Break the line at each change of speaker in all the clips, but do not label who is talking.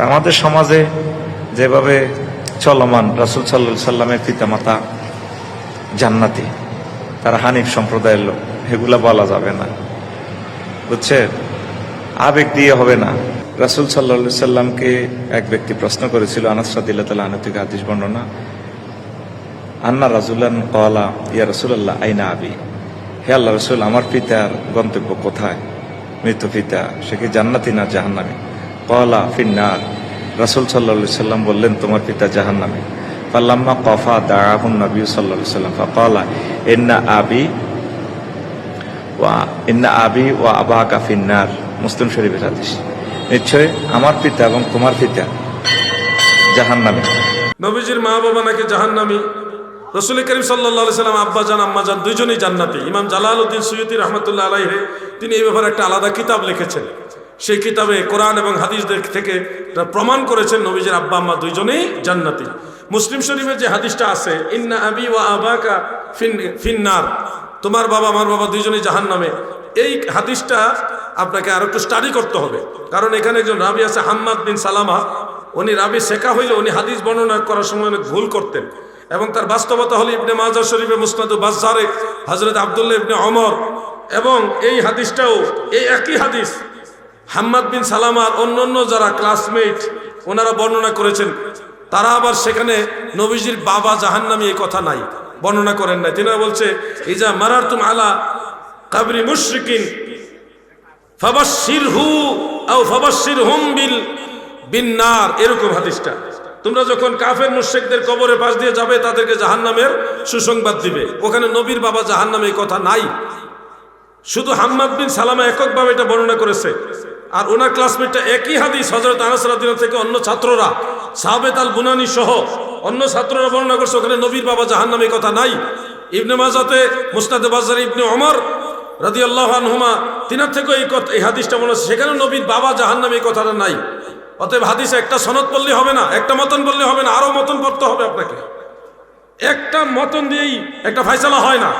আমাদের সমাজে যেভাবে চলমান, রাসূল সাল্লাল্লাহু আলাইহি সাল্লামের পিতামাতা জান্নাতি, তারা হানিফ সম্প্রদায়ের লোক, এগুলা বলা যাবে না, বুঝছেন? আবেগ দিয়ে হবে না। রাসূল সাল্লাল্লাহু আলাইহি সাল্লামকে এক ব্যক্তি প্রশ্ন করেছিল, আনাস রাদিয়াল্লাহু তাআলা আনহু থেকে হাদিস বর্ণনা, আন্না রাজুলান ক্বালা ইয়া রাসূলুল্লাহ আইনা আবি, হে আল্লাহ রাসূল, আমার পিতার গন্তব্য কোথায়? মৃত পিতা, সে কি জান্নাতি না জাহান্নামী? ক্বালা ফিন্নার। রাসূল সাল্লাল্লাহু আলাইহি সাল্লাম বললেন, তোমার পিতা জাহান্নামী। ফালাম্মা ক্বাফা দাআহুন নবী সাল্লাল্লাহু আলাইহি সাল্লাম ফাকালা ইন্না আবি ওয়া আবাকা ফিন্নার। মুসলিম শরীফের হাদিস। নিশ্চয় আমার পিতা এবং তোমার পিতা জাহান্নামী।
নবীজির মা বাবা নাকি জাহান্নামী। রাসূল করিম সাল্লাল্লাহু আলাইহি সাল্লাম আব্বা জান আম্মা জান দুইজনই জান্নাতি। ইমাম জালালউদ্দিন সুয়ুতী রাহমাতুল্লাহ আলাইহি তিনি এই ব্যাপারে একটা আলাদা কিতাব লিখেছেন। সেই কিতাবে কোরআন এবং হাদিস থেকে প্রমাণ করেছেন নবীজির আব্বা আম্মা দুইজনেই জান্নাতি। মুসলিম শরীফের যে হাদিসটা আছে, ইন্না আবি ওয়া আবাকা ফিন্নার, তোমার বাবা আমার বাবা দুইজনেই জাহান্নামে, এই হাদিসটা আপনাকে আরো একটু স্টাডি করতে হবে। কারণ এখানে একজন রাবি আছে হাম্মাদ বিন সালামা, উনি রাবি শেখা হইলে উনি হাদিস বর্ণনা করার সময় অনেক ভুল করতেন, এবং তার বাস্তবতা হলো ইবনে মাজাহ শরীফে মুসনাদু বাজ্জারে হযরত আব্দুল্লাহ ইবনে ওমর, এবং এই হাদিসটাও এই একই হাদিস হাম্মাদ বিন সালামার অন্যান্য যারা ক্লাসমেট ওনারা বর্ণনা করেছেন, তারা আবার সেখানে নবীজির বাবা জাহান্নামী এই কথা নাই, বর্ণনা করেন নাই। তিনারা বলছে, ইজা মারারতুম আলা কাবরি মুশরিকিন ফাবাশশিরহু আও ফাবাশশিরহুম বিন্নার, এরকম হাদিসটা। তোমরা যখন কাফের মুশরিকদের কবরের পাশ দিয়ে যাবে, তাদেরকে জাহান্নামের সুসংবাদ দিবে। ওখানে নবীর বাবা জাহান্নামে এই কথা নাই, শুধু হাম্মাদ বিন সালামা এককভাবে এটা বর্ণনা করেছে। আর ওনার ক্লাসমেটটা একই হাদিস হযরত আনাস রাদিয়াল্লাহু থেকে অন্য ছাত্ররা সাহাবেত আল বুনানি সহ অন্য ছাত্ররা বর্ণনা করছে, ওখানে নবীর বাবা জাহান্নামে কথা নাই। ইবনে মাজাতে মুসনাদে বাজ্জার ইবনে ওমর রাদিয়াল্লাহু আনহুমা তিনার থেকে এই হাদিসটা মনে হচ্ছে, সেখানে নবীর বাবা জাহান্নামে এই কথাটা নাই। অতএব হাদিসে একটা সনদ বললে হবে না, একটা মতন বললে হবে না, আরো মতন পড়তে হবে আপনাকে। একটা মতন দিয়েই একটা ফয়সালা হয় না।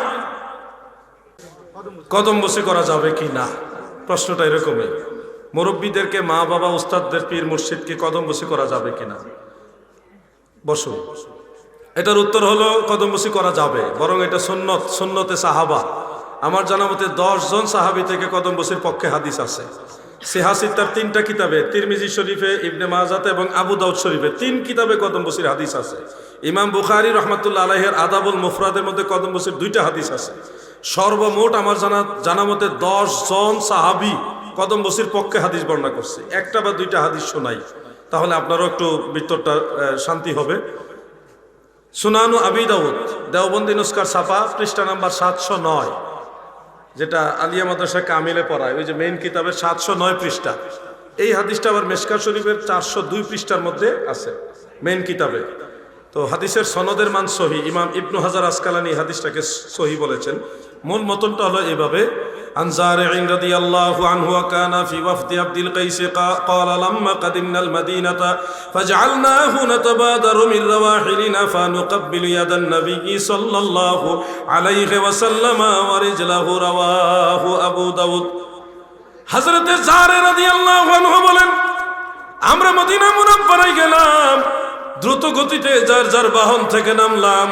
কদম বসে করা যাবে কি না, প্রশ্নটা এরকমই। মুরব্বীদেরকে, মা বাবা, উস্তাদদের, পীর মুর্শিদকে কদম বসে করা যাবে কিনা? বসুন। এটার উত্তর হলো কদম বসে করা যাবে, বরং এটা সুন্নত, সুন্নতে সাহাবা। আমার জানা মতে 10 জন সাহাবী থেকে কদম বসির পক্ষে হাদিস আছে। সিহাসিত্তার 3টা কিতাবে, তিরমিজি শরীফে, ইবনে মাজাতে এবং আবু দাউদ শরীফে 3 কিতাবে কদম বসির হাদিস আছে। ইমাম বুখারী রাহমাতুল্লাহ আলাইহির আদাবুল মুফরাদের মধ্যে কদম বসির 2টা হাদিস আছে। সর্বমোট আমার জানা মতে 10 জন সাহাবী কদম বসির পক্ষে হাদিস বর্ণনা করছে। একটা বা 2টা হাদিস শোনাই, তাহলে আপনারও একটু ভিতরটা শান্তি হবে। সুনানু আবি দাউদ, দেওবন্দি নুসখার ছাপা, পৃষ্ঠা নাম্বার 709, যেটা আলিয়া মাদ্রাসা কামিলে পড়ায়, ওই যে মেইন কিতাবের 709 পৃষ্ঠা। এই হাদিসটা আবার মেশকাত শরীফের 402 পৃষ্ঠার মধ্যে আছে মেইন কিতাবে। তো হাদিসের সনদের মান সহি। ইমাম ইবনু হাজার আসকালানি হাদিসটাকে সহি বলেছেন। মূল মতনটা হলো এইভাবে, عن زارع رضي الله عنه وكان في وفد عبد القيس قال لما قدمنا المدينة فجعلناه نتبادر من رواحلنا فنقبل يد النبي صلى الله عليه وسلم ورجله رواه أبو داود। হযরত জারে রাদিয়াল্লাহু আনহু বলেন, আমরা মদিনা মুনাওয়ারায় গেলাম, দ্রুত গতিতে যার যার বাহন থেকে নামলাম।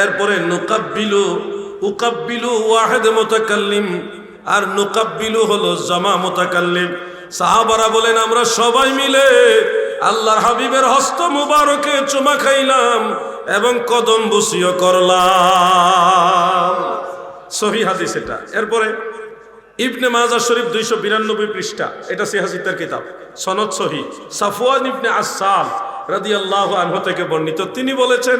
এরপরে উকাব্বিলু ওয়াহিদ মুতাকাল্লিম, আর নুকাব্বিলু হলো জামা মুতাকাল্লিম। সাহাবারা বলেন, আমরা সবাই মিলে আল্লাহর হাবিবের হস্ত মুবারকে চুমা খাইলাম এবং কদম বুসিও করলাম। সহিহ হাদিস এটা। এরপরে ইবনে মাজাহ শরীফ 292 পৃষ্ঠা, এটা সিহাসিত্তার কিতাব, সনদ সহিহ। সাফওয়ান ইবনে আসাল রাদিয়াল্লাহু আনহু থেকে বর্ণিত, তিনি বলেছেন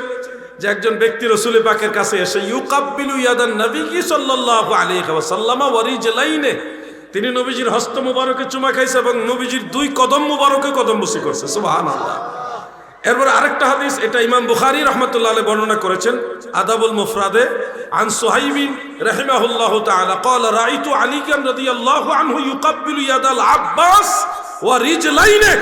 যে একজন ব্যক্তি রাসূল পাকের কাছে এসে ইউকাব্বিলু ইয়াদান নবী সাল্লাল্লাহু আলাইহি ওয়াসাল্লাম ওয়া রিজলাইনে, তিনি নবীজির হস্ত মুবারকে চুমা খাইছে এবং নবীজির 2 কদম মুবারকে কদম বুসি করছে। সুবহানাল্লাহ। এরপর আরেকটা হাদিস, এটা ইমাম বুখারী রাহমাতুল্লাহ আলাইহি বর্ণনা করেছেন আদাবুল মুফরাদে, আন সুহাইব রাহিমাহুল্লাহু তাআলা قال রাআইতু আলিয়া রাদিয়াল্লাহু আনহু ইউকাব্বিলু ইয়াদাল আব্বাস ওয়া রিজলাইনে।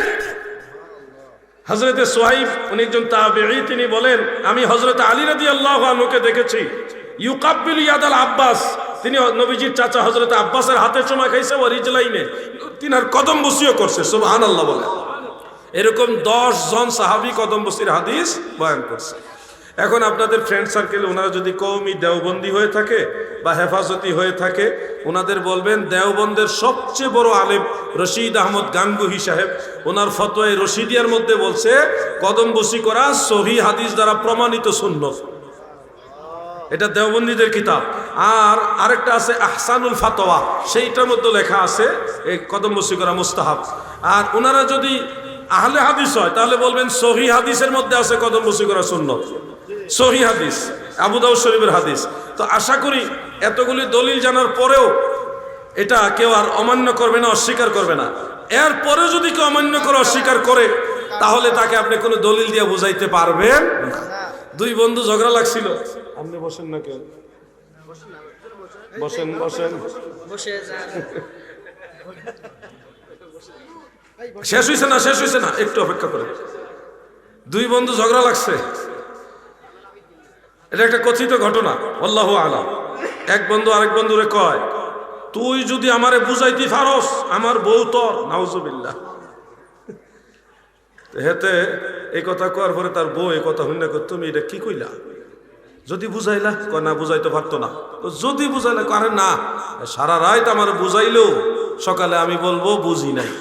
হযরত সুহাইব উনি একজন তাবেঈ, তিনি বলেন, আমি হযরত আলী রাদিয়াল্লাহু আনহুকে দেখেছি ইউকাব্বিলু ইয়াদাল আব্বাস, তিনি নবীজির চাচা হযরত আব্বাসের হাতে চুমা খাইছে, ওয়া রিজলাইনে, তিনার কদম বুসিও করছে। সুবহানাল্লাহ বলে। এরকম 10 জন সাহাবী কদম বসির হাদিস বয়ান করছে। এখন আপনাদের ফ্রেন্ড সার্কেলে ওনারা যদি কওমি দেওবন্দি হয়ে থাকে বা হেফাজতি হয়ে থাকে, ওনাদের বলবেন দেওবন্দের সবচেয়ে বড় আলেম রশিদ আহমদ গাঙ্গুহি সাহেব ওনার ফতোয়ায়ে রশিদিয়ার মধ্যে বলছে কদম বসি করা সহিহ হাদিস দ্বারা প্রমাণিত সুন্নত। এটা দেওবন্দীদের কিতাব। আর আরেকটা আছে আহসানুল ফাতোয়া, সেইটার মধ্যে লেখা আছে এই কদম বসি করা মুস্তাহাব। আর ওনারা যদি আহলে হাদিস হয় তাহলে বলবেন সহিহ হাদিসের মধ্যে আছে কদম বসি করা সুন্নত, সহিহ হাদিস, আবু দাউদ শরীফের হাদিস। তো আশা করি এতগুলি দলিল জানার পরেও এটা কেউ আর অমান্য করবে না, অস্বীকার করবে না। এরপরে যদি কেউ অমান্য করে অস্বীকার করে তাহলে তাকে আপনি কোনো দলিল দিয়ে বুঝাইতে পারবেন না। দুই বন্ধু ঝগড়া লাগছিল, আপনি বসেন না কেউ, বসেন বসেন, শেষ হয়েছে না, শেষ হয়েছে না, একটু অপেক্ষা করে। দুই বন্ধু ঝগড়া লাগছে, এটা একটা কথিত ঘটনা, আল্লাহু আলাম। এক বন্ধু আরেক বন্ধুরে কয়, তুই যদি আমারে বুঝাইতে পারস আমার বউ তোর, নাউজুবিল্লাহ। হেতে এই কথা কওয়ার পরে তার বউ এই কথা হইনা, তুমি এটা কি কইলা? যদি বুঝাইলা? কয় না, বুঝাইতে পারতো না। তো যদি বুঝাইলা? আরে না, সারা রাত আমার বুঝাইলেও সকালে আমি বলবো বুঝি নাই।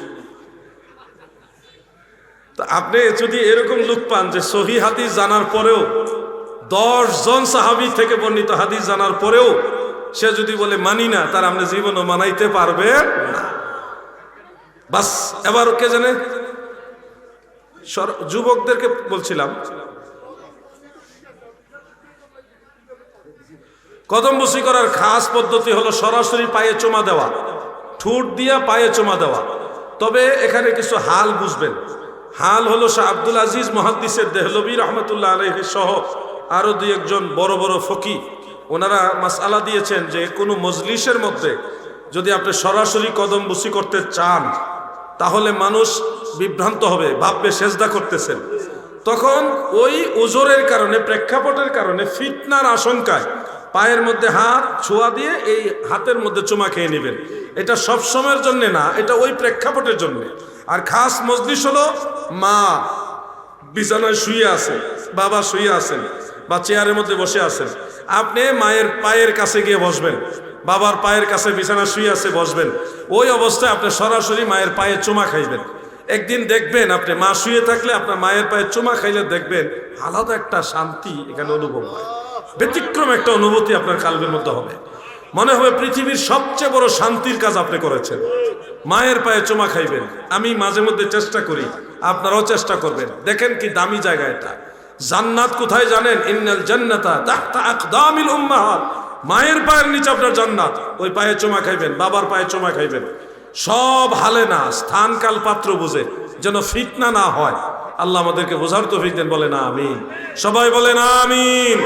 তা আপনি যদি এরকম লোক পান যে সহিহ হাদিস জানার পরেও 10 জন সাহাবী থেকে বর্ণিত হাদিস জানার পরেও সে যদি বলে মানি না, তার আপনি জীবনও মানাইতে পারবেন না। বাস, এবার কে জানে, যুবকদেরকে বলছিলাম কদম বসি করার খাস পদ্ধতি হলো সরাসরি পায়ে চুমা দেওয়া, ঠোঁট দিয়া পায়ে চুমা দেওয়া। তবে এখানে কিছু হাল বুঝবেন। হাল হলো শাহ আব্দুল আজিজ মুহাদ্দিসের দেহলভী রহমতুল্লাহ আলাইহি সহ আরো দুই একজন বড় বড় ফকি, ওনারা মাসআলা দিয়েছেন যে কোনো মজলিসের মধ্যে যদি আপনি সরাসরি কদম বসি করতে চান তাহলে মানুষ বিভ্রান্ত হবে, ভাববে সেজদা করতেছেন। তখন ওই ওজরের কারণে, প্রেক্ষাপটের কারণে, ফিতনার আশঙ্কায় পায়ের মধ্যে হাত ছোঁয়া দিয়ে এই হাতের মধ্যে চুমা খেয়ে নেবেন। এটা সব সময়ের জন্য না, এটা ওই প্রেক্ষাপটের জন্য। আর খাস মজলিস হলো মা বিছানায় শুয়ে আছে, বাবা শুয়ে আছেন বা চেয়ারের মধ্যে বসে আছেন, আপনি মায়ের পায়ের কাছে গিয়ে বসবেন, বাবার পায়ের কাছে বিছানা শুয়ে আছে বসবেন। ওই অবস্থায় আপনি সরাসরি মায়ের পায়ে চুমা খাইবেন। একদিন দেখবেন আপনি মা শুয়ে থাকলে আপনার মায়ের পায়ে চুমা খাইলে দেখবেন আলাদা একটা শান্তি এখানে অনুভব হয়, ব্যতিক্রম একটা অনুভূতি আপনার কালবের মধ্যে হবে। মনে হবে পৃথিবীর সবচেয়ে বড় শান্তির কাজ আপনি করেছেন। মায়ের পায়ে চুমা খাইবেন। আমি মাঝে মধ্যে চেষ্টা করি, আপনারাও চেষ্টা করবেন। দেখেন কি দামি জায়গা এটা। জান্নাত কোথায় জানেন? ইন্নাল জান্নাতা তাহতা আকদামিল উম্মাহাত। মায়ের পায়ের নিচে আপনার জান্নাত। ওই পায়ে চুমা খাইবেন, বাবার পায়ে চুমা খাইবেন। সব হালে না, স্থান কাল পাত্র বুঝে, যেন ফিতনা না হয়। আল্লাহ আমাদেরকে বোঝার তৌফিক দেন, বলেন আমিন। সবাই বলেন আমিন।